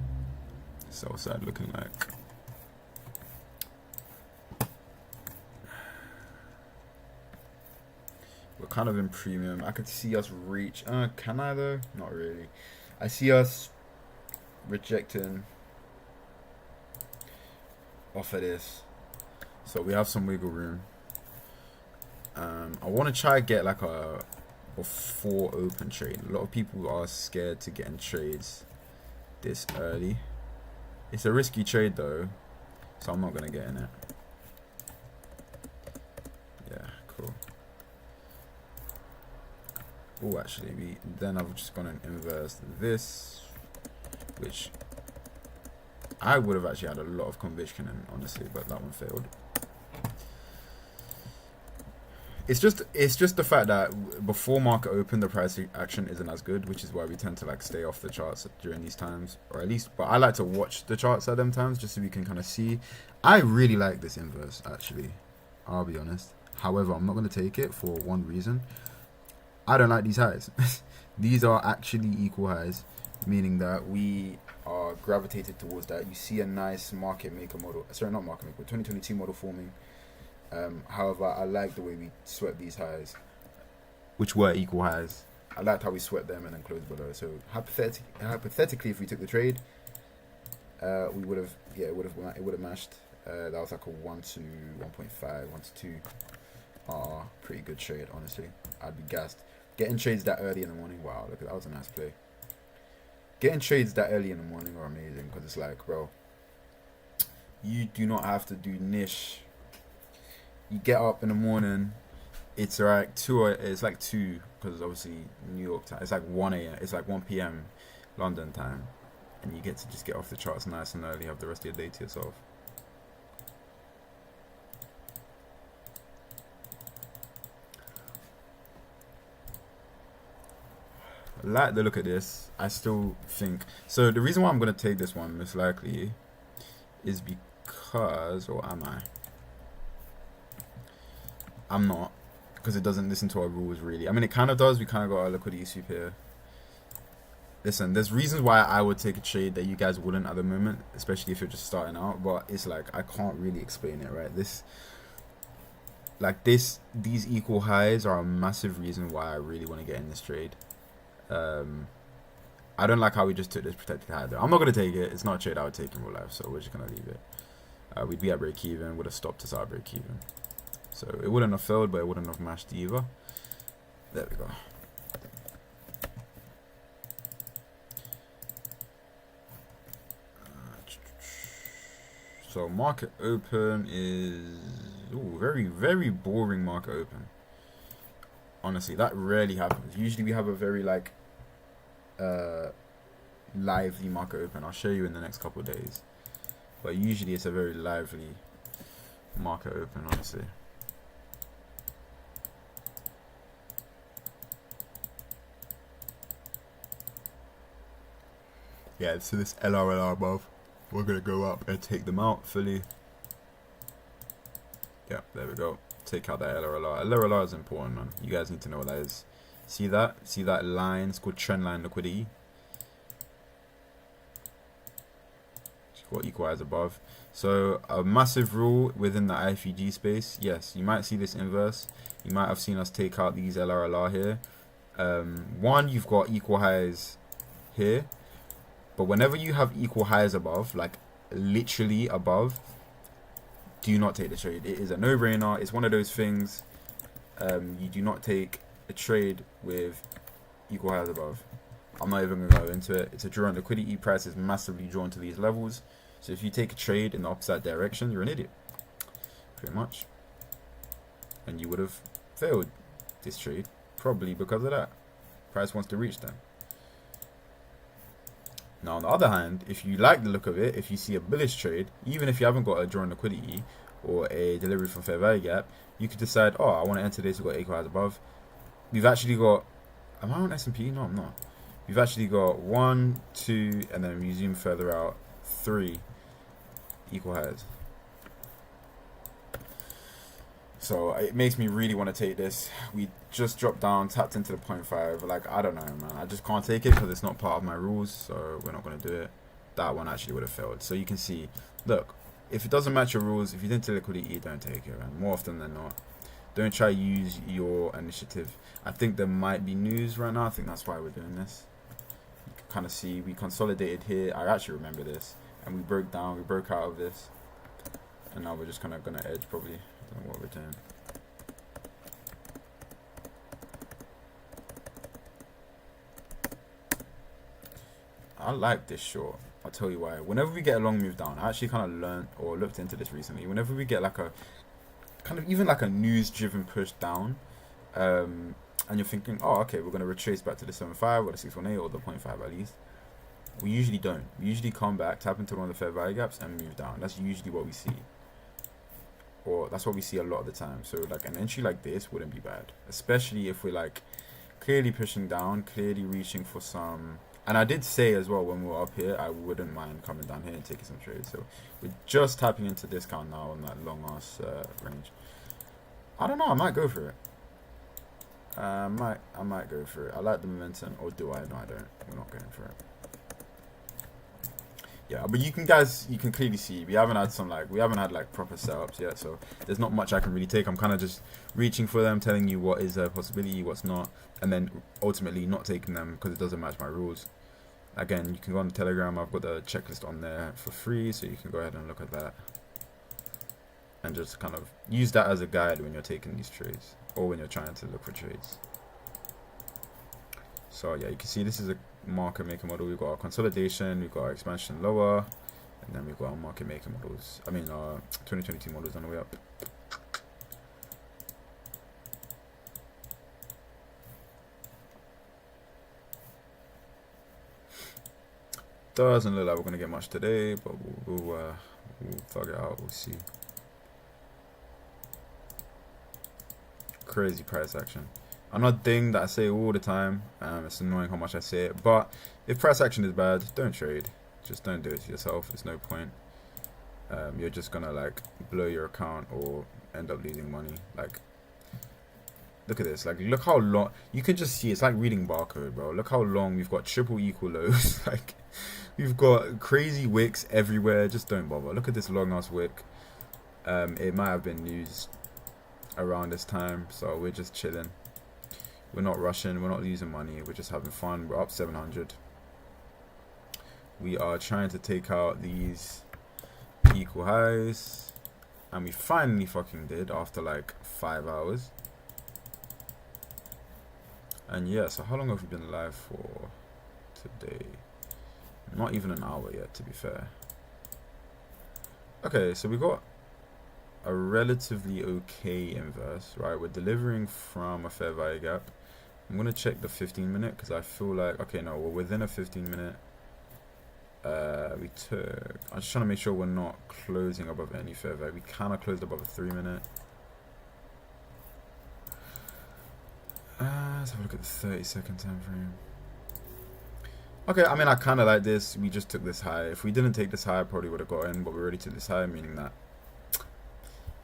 side looking like? We're kind of in premium. I could see us reach. Can I though? Not really. I see us rejecting off of this, so we have some wiggle room. I want to try get like a before open trade. A lot of people are scared to get in trades this early. It's a risky trade though, so I'm not gonna get in it. Yeah, cool. Oh, actually, then I've just gone and inverse this, which I would have actually had a lot of conviction in, honestly, but that one failed. It's just the fact that before market open, the price action isn't as good, which is why we tend to like stay off the charts during these times, or at least. But I like to watch the charts at them times just so we can kind of see. I really like this inverse, actually. I'll be honest. However, I'm not going to take it for one reason. I don't like these highs. These are actually equal highs, meaning that we are gravitated towards that. You see a nice market maker model, sorry, not market maker, 2022 model forming. However, I like the way we swept these highs, which were equal highs. I liked how we swept them and then closed below. So hypothetically, if we took the trade, we would have, yeah, it would have matched. That was like a 1 to 1.5, 1 to 2. Pretty good trade, honestly. I'd be gassed. Getting trades that early in the morning, wow, look, that was a nice play. Getting trades that early in the morning are amazing, because it's like, bro, you do not have to do niche. You get up in the morning, it's like 2, it's like 2, because obviously New York time, it's like 1 a.m., it's like 1 p.m. London time, and you get to just get off the charts nice and early, have the rest of your day to yourself. like the look at this. I still think so. The reason why I'm gonna take this one most likely is because, or am I? I'm not, because it doesn't listen to our rules really. I mean, it kind of does. We kind of got our liquidity sweep here. Listen, there's reasons why I would take a trade that you guys wouldn't at the moment, especially if you're just starting out. But it's like I can't really explain it, right? These equal highs are a massive reason why I really want to get in this trade. I don't like how we just took this protected high though. I'm not gonna take it. It's not a trade I would take in real life, so we're just gonna leave it. We'd be at break even. Would have stopped us at break even. So it wouldn't have failed, but it wouldn't have matched either. There we go. So market open is very, very boring market open. Honestly, that rarely happens. Usually we have a very like lively market open. I'll show you in the next couple of days. But usually it's a very lively market open, honestly. Yeah, so this LRLR above, we're gonna go up and take them out fully. Yeah, there we go. Take out that LRLR. LRLR is important, man. You guys need to know what that is. See that? See that line? It's called trend line liquidity. What equalize above. So a massive rule within the IFVG space. Yes, you might see this inverse. You might have seen us take out these LRLR here. One, you've got equal highs here. But whenever you have equal highs above, like literally above, do not take the trade. It is a no-brainer. It's one of those things. You do not take a trade with equal highs above. I'm not even gonna go into it. It's a draw on liquidity. Price is massively drawn to these levels. So if you take a trade in the opposite direction, you're an idiot. Pretty much. And you would have failed this trade probably because of that. Price wants to reach them. Now, on the other hand, if you like the look of it, if you see a bullish trade, even if you haven't got a draw on liquidity or a delivery from fair value gap, you could decide, oh, I want to enter this. We've got equal highs above. We've actually got, am I on S&P? No, I'm not. We've actually got 1, 2, and then we zoom further out, 3 equal highs. So it makes me really want to take this. We just dropped down, tapped into the 0.5. Like, I don't know, man. I just can't take it because it's not part of my rules. So we're not going to do it. That one actually would have failed. So you can see, look, if it doesn't match your rules, if you didn't take liquidity, don't take it, man. More often than not. Don't try to use your initiative. I think there might be news right now. I think that's why we're doing this. You can kind of see we consolidated here. I actually remember this. And we broke down. We broke out of this. And now we're just kind of going to edge probably. I don't know what we're doing. I like this short. I'll tell you why. Whenever we get a long move down, I actually kind of learned or looked into this recently. Whenever we get like a kind of even like a news driven push down, and you're thinking, oh, okay, we're going to retrace back to the 7.5 or the 6.18 or the 0.5 at least. We usually don't. We usually come back, tap into one of the fair value gaps and move down. That's usually what we see. Or that's what we see a lot of the time. So like an entry like this wouldn't be bad. Especially if we're like clearly pushing down, clearly reaching for some. And I did say as well when we were up here, I wouldn't mind coming down here and taking some trades. So we're just tapping into discount now on that long ass range. I don't know, I might go for it. I might go for it. I like the momentum, or do I? No, I don't. We're not going for it. Yeah, but you can clearly see we haven't had like proper setups yet, so there's not much I can really take. I'm kind of just reaching for them, telling you what is a possibility, what's not, and then ultimately not taking them because it doesn't match my rules. Again, you can go on the Telegram. I've got the checklist on there for free, so you can go ahead and look at that and just kind of use that as a guide when you're taking these trades or when you're trying to look for trades. So yeah, you can see this is a market maker model. We've got our consolidation, we've got our expansion lower, and then we've got our market maker models. I mean, our 2022 models on the way up. Doesn't look like we're gonna get much today, but we'll thug it out. We'll see. Crazy price action. Another thing that I say all the time, it's annoying how much I say it, but if price action is bad, don't trade. Just don't do it to yourself. There's no point. You're just gonna like blow your account or end up losing money. Like, look at this. Like, look how long. You can just see it's like reading barcode, bro. Look how long we've got triple equal lows. Like, we've got crazy wicks everywhere. Just don't bother. Look at this long ass wick. It might have been used around this time, so we're just chilling. We're not rushing. We're not losing money. We're just having fun. We're up 700. We are trying to take out these equal highs, and we finally fucking did after like 5 hours. And yeah, so how long have we been live for today? Not even an hour yet, to be fair. Okay, so we got a relatively okay inverse, right? We're delivering from a fair value gap. I'm gonna check the 15-minute because I feel like, okay, no, we're within a 15-minute. I'm just trying to make sure we're not closing above any fair value. We kind of closed above a 3-minute. Let's have a look at the 30-second time frame. Okay, I mean, I kind of like this. We just took this high. If we didn't take this high, I probably would have got in, but we already took this high, meaning that,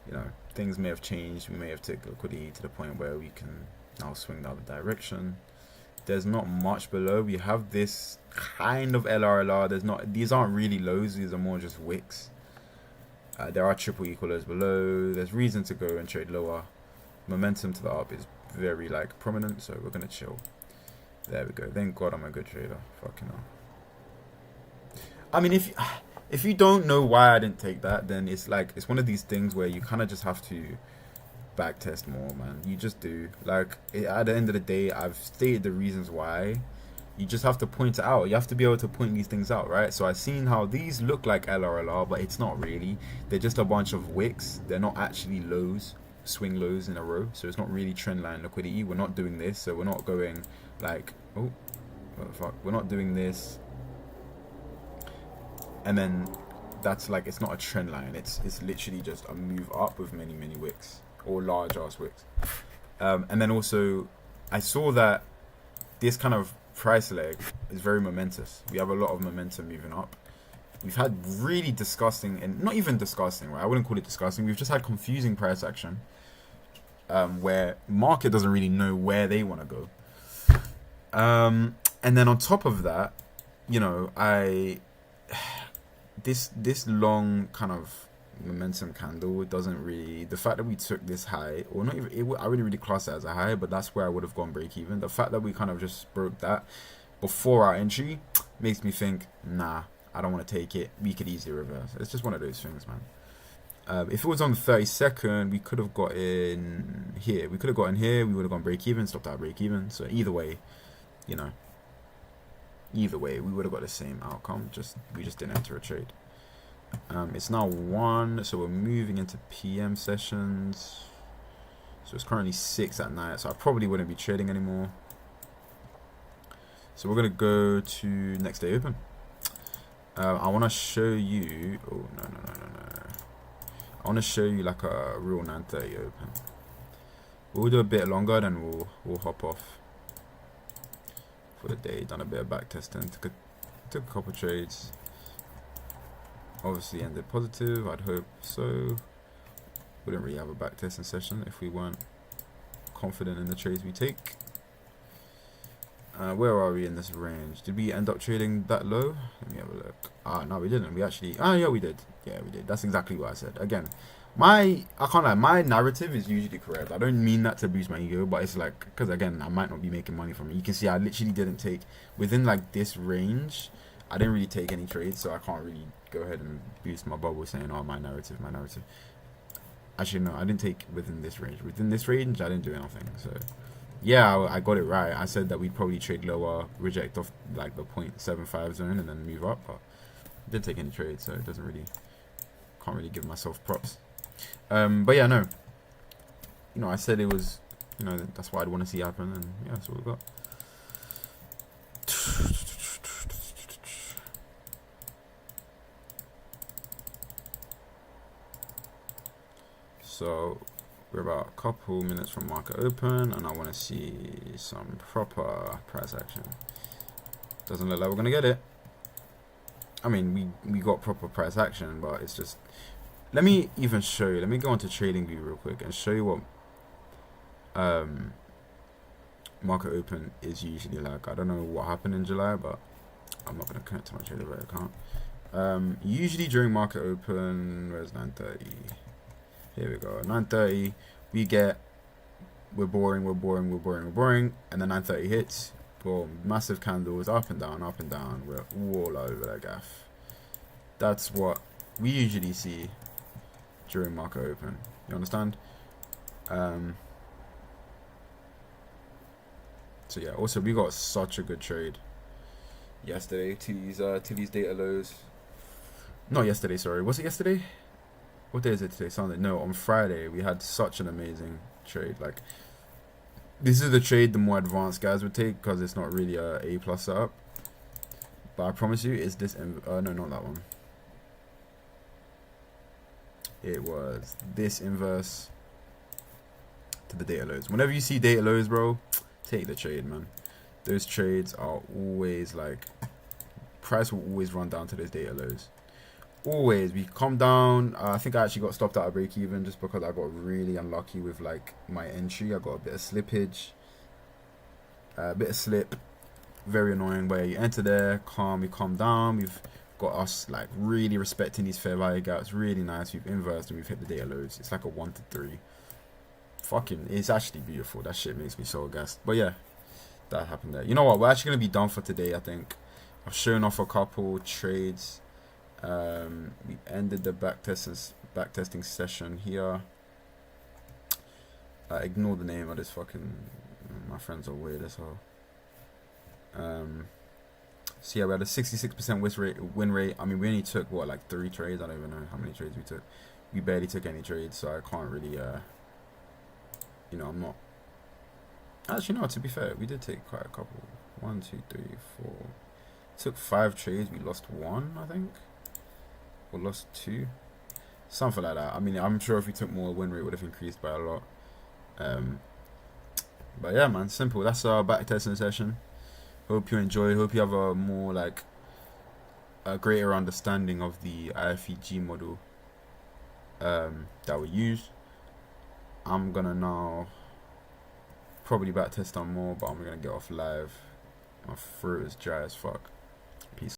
you know, things may have changed. We may have taken liquidity to the point where we can now swing the other direction. There's not much below. We have this kind of LRLR. These aren't really lows. These are more just wicks. There are triple equal lows below. There's reason to go and trade lower. Momentum to the up is very like prominent, so we're gonna chill. There we go. Thank God I'm a good trader. Fucking hell. I mean, if you don't know why I didn't take that, then it's like it's one of these things where you kind of just have to back test more, man. You just do. Like, at the end of the day, I've stated the reasons why. You just have to point it out. You have to be able to point these things out, right? So I've seen how these look like LRLR, but it's not really. They're just a bunch of wicks. They're not actually lows, swing lows in a row. So it's not really trend line liquidity. We're not doing this. So we're not going like, oh, what the fuck? We're not doing this. And then that's like, it's not a trend line. It's literally just a move up with many, many wicks. Or large ass wicks. And then also I saw that this kind of price leg is very momentous. We have a lot of momentum moving up. We've had really disgusting, and not even disgusting, right? I wouldn't call it disgusting. We've just had confusing price action where market doesn't really know where they want to go. And then on top of that, you know, this long kind of momentum candle doesn't really, the fact that we took this high, or not even, I wouldn't really class it as a high, but that's where I would have gone break even. The fact that we kind of just broke that before our entry makes me think, nah, I don't want to take it. We could easily reverse. It's just one of those things, man. If it was on the 32nd, we could have got in here. We could have got in here. We would have gone break even, stopped at break even. So either way, you know, either way, we would have got the same outcome. We just didn't enter a trade. It's now 1, so we're moving into PM sessions. So it's currently 6 at night, so I probably wouldn't be trading anymore. So we're gonna go to next day open. I want to show you. Oh no. I want to show you like a real 9:30 open. We'll do a bit longer, then we'll hop off for the day. Done a bit of back testing. Took a couple trades. Obviously ended positive. I'd hope so. Wouldn't really have a back testing session if we weren't confident in the trades we take. Where are we in this range? Did we end up trading that low? Let me have a look. No, we didn't. We actually, yeah, we did. Yeah, we did. That's exactly what I said. Again, I can't lie, my narrative is usually correct. I don't mean that to boost my ego, but it's like, because again, I might not be making money from it. You can see I literally didn't take, within like this range, I didn't really take any trades, so I can't really go ahead and boost my bubble saying, oh, my narrative. Actually, no, I didn't take within this range. Within this range, I didn't do anything, so yeah, I got it right. I said that we'd probably trade lower, reject off like the 0.75 zone, and then move up. But I didn't take any trades, so it doesn't really, can't really give myself props. But yeah, no. You know, I said it was, you know, that's what I'd want to see happen, and yeah, that's what we got. So We're about a couple minutes from market open, and I want to see some proper price action. Doesn't look like we're gonna get it. I mean, we got proper price action, but it's just. Let me even show you. Let me go into TradingView real quick and show you what market open is usually like. I don't know what happened in July, but I'm not gonna connect to my TradingView account. Usually during market open, where's 9:30? Here we go. 9:30, we're boring, and then 9:30 hits. Boom, massive candles, up and down, we're all over that gaff. That's what we usually see during market open. You understand? So yeah, also we got such a good trade yesterday to these data lows. Not yesterday, sorry. Was it yesterday? What day is it today? Sunday. No, on Friday we had such an amazing trade. Like, this is the trade the more advanced guys would take because it's not really a A+ setup. But I promise you, it's this. No, not that one. It was this inverse to the data lows. Whenever you see data lows, bro, take the trade, man. Those trades are always like, price will always run down to those data lows. Always. We come down. I think I actually got stopped at a break even just because I got really unlucky with like my entry. I got a bit of slippage, a bit of slip, very annoying. Where you enter there, calm, we come down. We've got us like really respecting these fair value gaps. Really nice. We've inversed and we've hit the data lows. It's like a 1 to 3. Fucking, it's actually beautiful. That shit makes me so gassed. But yeah, that happened there. You know what? We're actually gonna be done for today. I think I've shown off a couple trades. We ended the backtesting session here. Ignore the name of this fucking. My friends are weird as hell. So yeah, we had a 66% win rate. I mean, we only took what, like 3 trades. I don't even know how many trades we took. We barely took any trades, so I can't really. You know, I'm not. Actually, no. To be fair, we did take quite a couple. 1, 2, 3, 4. Took 5 trades. We lost 1, I think. Or lost 2, something like that. I mean, I'm sure if we took more, win rate would have increased by a lot. But yeah, man, simple. That's our backtesting session. Hope you enjoy. Hope you have a more like a greater understanding of the IFVG model that we use. I'm gonna now probably backtest on more, but I'm gonna get off live. My throat is dry as fuck.